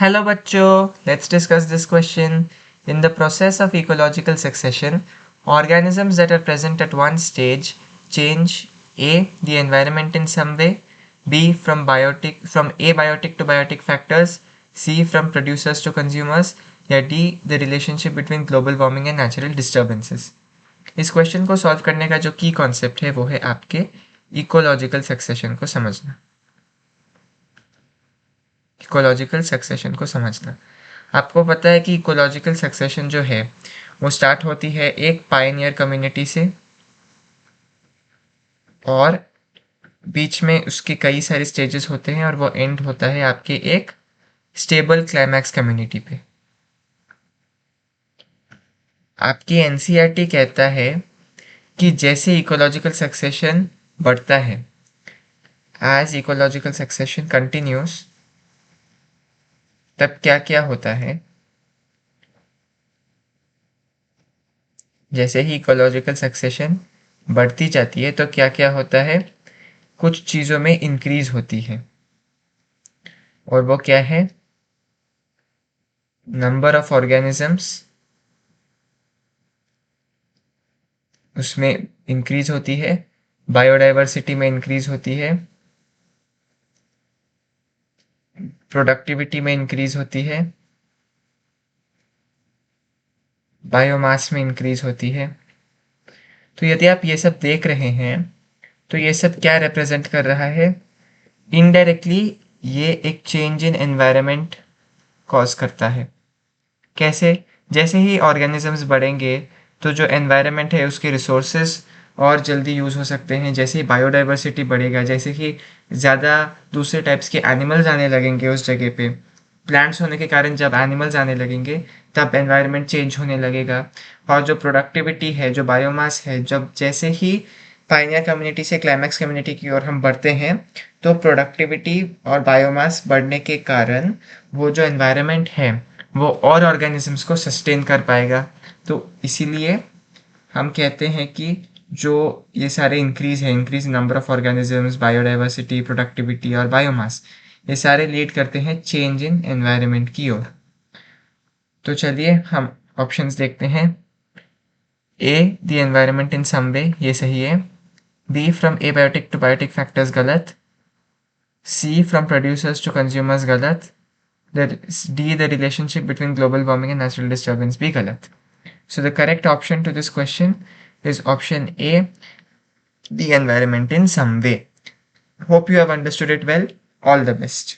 Hello bachcho, let's discuss this question. In the process of ecological succession, organisms that are present at one stage change A. the environment in some way, B. from abiotic to biotic factors, C. from producers to consumers, या D. the relationship between global warming and natural disturbances. इस question को solve करने का जो की concept है वो है आपके इकोलॉजिकल सक्सेशन को समझना। इकोलॉजिकल सक्सेशन को समझना। आपको पता है कि इकोलॉजिकल सक्सेशन जो है वो स्टार्ट होती है एक पायनियर कम्युनिटी से और बीच में उसके कई सारे स्टेजेस होते हैं और वो एंड होता है आपके एक स्टेबल क्लाइमैक्स कम्युनिटी पे। आपकी एनसीईआरटी कहता है कि जैसे इकोलॉजिकल सक्सेशन बढ़ता है, एज इकोलॉजिकल सक्सेशन कंटिन्यूस, तब क्या क्या होता है। जैसे ही इकोलॉजिकल सक्सेशन बढ़ती जाती है तो क्या क्या होता है, कुछ चीज़ों में इंक्रीज होती है और वो क्या है, नंबर ऑफ ऑर्गेनिजम्स उसमें इंक्रीज होती है, बायोडाइवर्सिटी में इंक्रीज होती है, प्रोडक्टिविटी में इंक्रीज होती है, बायोमास में इंक्रीज होती है। तो यदि आप ये सब देख रहे हैं तो ये सब क्या रिप्रेजेंट कर रहा है, इनडायरेक्टली ये एक चेंज इन एनवायरनमेंट कॉज करता है। कैसे? जैसे ही ऑर्गेनिजम्स बढ़ेंगे तो जो एनवायरनमेंट है उसके रिसोर्सेज और जल्दी यूज़ हो सकते हैं। जैसे ही बायोडाइवर्सिटी बढ़ेगा, जैसे कि ज़्यादा दूसरे टाइप्स के एनिमल्स आने लगेंगे उस जगह पे, प्लांट्स होने के कारण जब एनिमल्स आने लगेंगे तब एनवायरनमेंट चेंज होने लगेगा। और जो प्रोडक्टिविटी है, जो बायोमास है, जब जैसे ही पायनियर कम्युनिटी से क्लाइमैक्स कम्युनिटी की ओर हम बढ़ते हैं तो प्रोडक्टिविटी और बायोमास बढ़ने के कारण वो जो एनवायरनमेंट है वो और ऑर्गेनिजम्स को सस्टेन कर पाएगा। तो इसीलिए हम कहते हैं कि जो ये सारे इंक्रीज है, increase number of organisms, biodiversity, productivity और बायोमास, ये सारे लीड करते हैं चेंज इन एनवायरनमेंट की ओर। तो चलिए हम ऑप्शंस देखते हैं। ए द एनवायरनमेंट इन सम वे, ये सही है। B from abiotic to biotic factors, गलत। C from producers to consumers, गलत। D, the relationship between global warming and natural disturbance, भी गलत। So the correct option to this question is option A, the environment in some way. Hope you have understood it well. All the best.